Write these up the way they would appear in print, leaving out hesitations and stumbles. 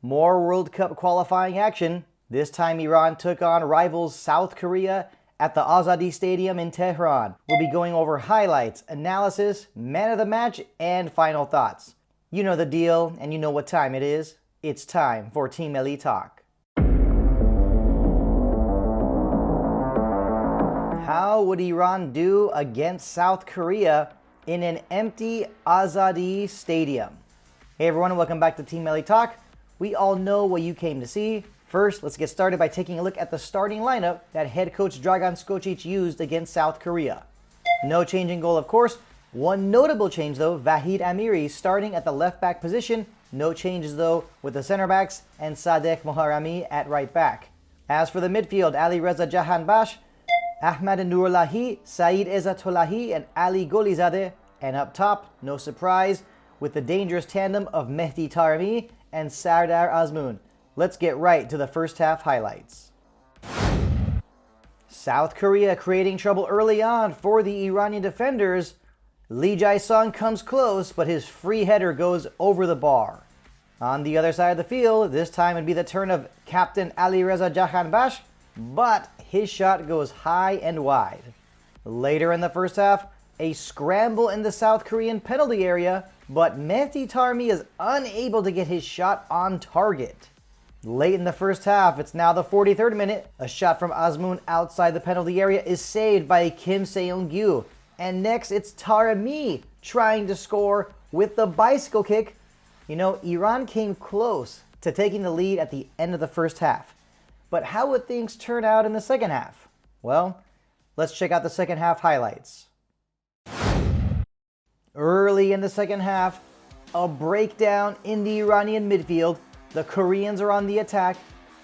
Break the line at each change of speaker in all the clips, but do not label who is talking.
More World Cup qualifying action. This time Iran took on rivals South Korea at the Azadi Stadium in Tehran. We'll be going over highlights, analysis, man of the match, and final thoughts. You know the deal, and you know what time it is. It's time for Team Melli Talk. How would Iran do against South Korea in an empty Azadi Stadium? Hey everyone, welcome back to Team Melli Talk. We all know what you came to see. First, let's get started by taking a look at the starting lineup that head coach Dragan Skocic used against South Korea. No change in goal, of course. One notable change though, Vahid Amiri starting at the left back position. No changes though with the center backs and Sadek Moharami at right back. As for the midfield, Ali Reza Jahanbash, Ahmad Nurulahi, Saeed Ezzatullahi, and Ali Golizadeh. And up top, no surprise, with the dangerous tandem of Mehdi Taremi and Sardar Azmoun. Let's get right to the first half highlights. South Korea creating trouble early on for the Iranian defenders. Lee Jae-sung comes close, but his free header goes over the bar. On the other side of the field, this time it'd be the turn of captain Ali Reza Jahanbash, but his shot goes high and wide. Later in the first half, a scramble in the South Korean penalty area, but Mehdi Taremi is unable to get his shot on target. Late in the first half, it's now the 43rd minute. A shot from Azmoun outside the penalty area is saved by Kim Seung-gyu. And next, it's Taremi trying to score with the bicycle kick. You know, Iran came close to taking the lead at the end of the first half. But how would things turn out in the second half? Well, let's check out the second half highlights. Early in the second half, a breakdown in the Iranian midfield. The Koreans are on the attack.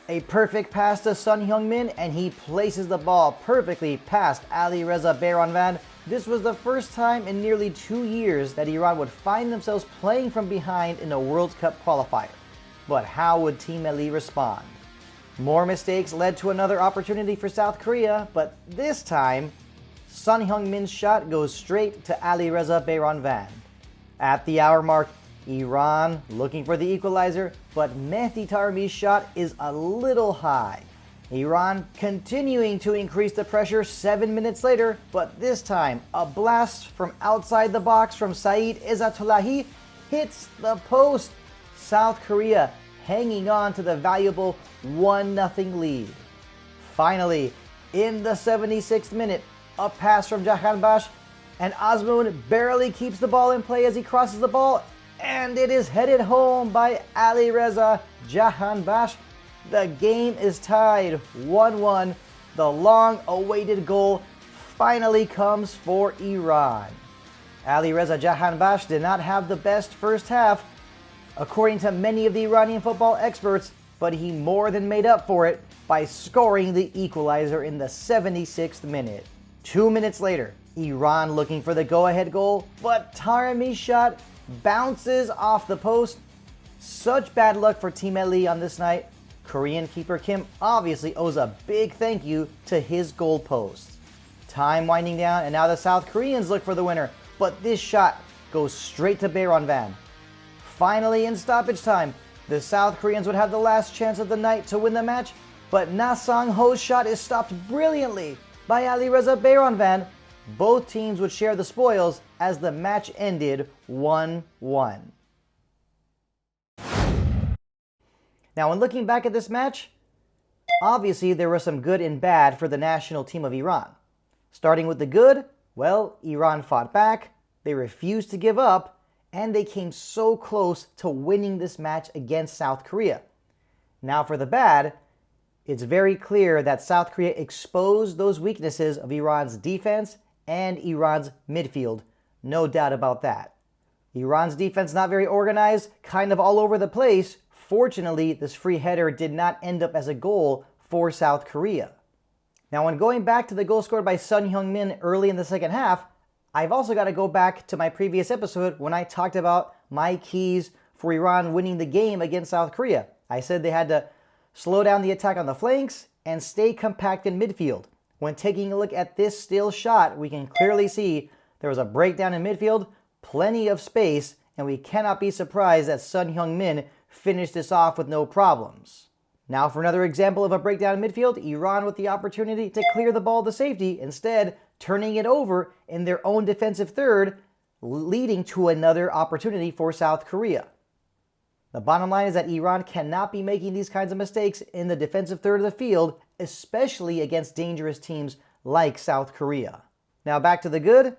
A perfect pass to Son Heung-min, and he places the ball perfectly past Ali Reza Bayranvand. This was the first time in nearly 2 years that Iran would find themselves playing from behind in a World Cup qualifier. But how would Team Melli respond? More mistakes led to another opportunity for South Korea, but this time, Son Heung-min's shot goes straight to Ali Reza Bayranvand. At the hour mark, Iran looking for the equalizer, but Mehdi Taremi's shot is a little high. Iran continuing to increase the pressure 7 minutes later, but this time a blast from outside the box from Saeed Ezzatullahi hits the post. South Korea hanging on to the valuable 1-0 lead. Finally, in the 76th minute, a pass from Jahanbash, and Azmoun barely keeps the ball in play as he crosses the ball, and it is headed home by Ali Reza Jahanbash. The game is tied 1-1. The long-awaited goal finally comes for Iran. Ali Reza Jahanbash did not have the best first half, according to many of the Iranian football experts, but he more than made up for it by scoring the equalizer in the 76th minute. 2 minutes later, Iran looking for the go-ahead goal, but Taremi's shot bounces off the post. Such bad luck for Team Melli on this night. Korean keeper Kim obviously owes a big thank you to his goal post. Time winding down, and now the South Koreans look for the winner, but this shot goes straight to Bayranvand. Finally, in stoppage time, the South Koreans would have the last chance of the night to win the match, but Na Sang-ho's shot is stopped brilliantly by Ali Reza Bayranvand. Both teams would share the spoils as the match ended 1-1. Now, when looking back at this match, obviously there was some good and bad for the national team of Iran. Starting with the good, well, Iran fought back, they refused to give up, and they came so close to winning this match against South Korea. Now for the bad, it's very clear that South Korea exposed those weaknesses of Iran's defense and Iran's midfield. No doubt about that. Iran's defense not very organized, kind of all over the place. Fortunately, this free header did not end up as a goal for South Korea. Now, when going back to the goal scored by Son Heung-min early in the second half, I've also got to go back to my previous episode when I talked about my keys for Iran winning the game against South Korea. I said they had to slow down the attack on the flanks and stay compact in midfield. When taking a look at this still shot, we can clearly see there was a breakdown in midfield, plenty of space, and we cannot be surprised that Son Heung-min finished this off with no problems. Now for another example of a breakdown in midfield, Iran with the opportunity to clear the ball to safety, instead turning it over in their own defensive third, leading to another opportunity for South Korea. The bottom line is that Iran cannot be making these kinds of mistakes in the defensive third of the field, especially against dangerous teams like South Korea. Now back to the good.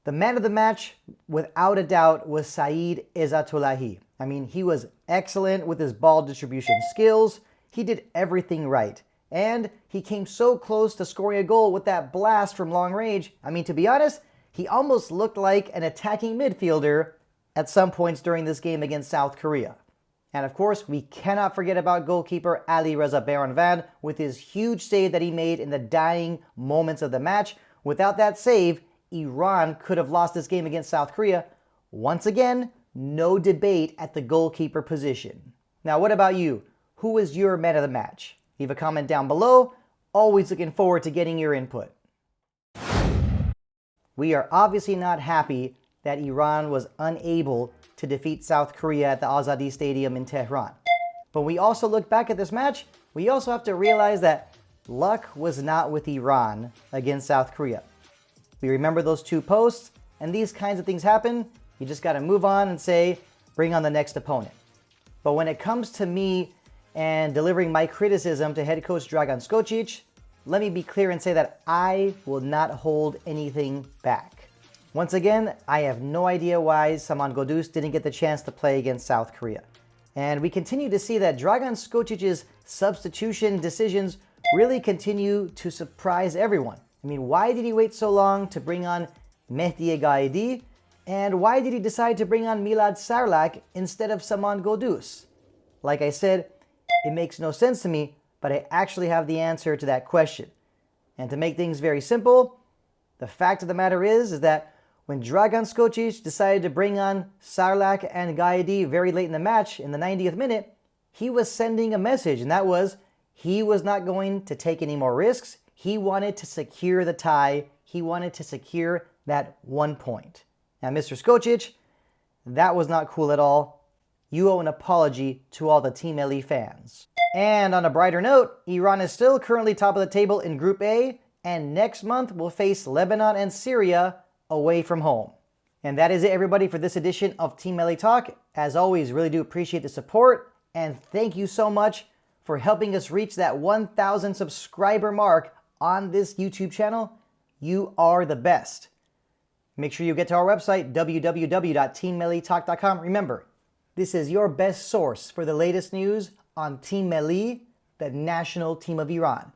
The man of the match, without a doubt, was Saeed Izzatullahi. I mean, he was excellent with his ball distribution skills. He did everything right. And he came so close to scoring a goal with that blast from long range. I mean, to be honest, he almost looked like an attacking midfielder at some points during this game against South Korea. And of course, we cannot forget about goalkeeper Ali Reza Baranvan with his huge save that he made in the dying moments of the match. Without that save, Iran could have lost this game against South Korea. Once again, no debate at the goalkeeper position. Now, what about you? Who was your man of the match? Leave a comment down below. Always looking forward to getting your input. We are obviously not happy that Iran was unable to defeat South Korea at the Azadi Stadium in Tehran. But we also look back at this match, we also have to realize that luck was not with Iran against South Korea. We remember those two posts, and these kinds of things happen. You just got to move on and say, bring on the next opponent. But when it comes to me and delivering my criticism to head coach Dragan Skocic, let me be clear and say that I will not hold anything back. Once again, I have no idea why Saman Ghoddos didn't get the chance to play against South Korea. And we continue to see that Dragan Skocic's substitution decisions really continue to surprise everyone. I mean, why did he wait so long to bring on Mehdi Gaidi? And why did he decide to bring on Milad Sarlak instead of Saman Ghoddos? Like I said, it makes no sense to me, but I actually have the answer to that question. And to make things very simple, the fact of the matter is that when Dragan Skocic decided to bring on Sarlak and Gaidi very late in the match, in the 90th minute, he was sending a message, and that was he was not going to take any more risks. He wanted to secure the tie. He wanted to secure that 1 point. Now, Mr. Skocic, that was not cool at all. You owe an apology to all the Team Melli fans. And on a brighter note, Iran is still currently top of the table in Group A, and next month will face Lebanon and Syria away from home. And that is it, everybody, for this edition of Team Melli Talk. As always, really do appreciate the support, and thank you so much for helping us reach that 1,000 subscriber mark on this YouTube channel. You are the best. Make sure you get to our website, www.teammellitalk.com. Remember, this is your best source for the latest news on Team Melli, the national team of Iran.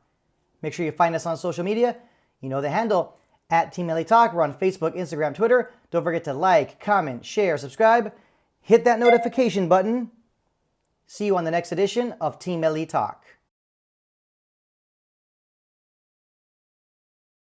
Make sure you find us on social media. You know the handle, at Team Melli Talk. We're on Facebook, Instagram, Twitter. Don't forget to like, comment, share, subscribe. Hit that notification button. See you on the next edition of Team Melli Talk.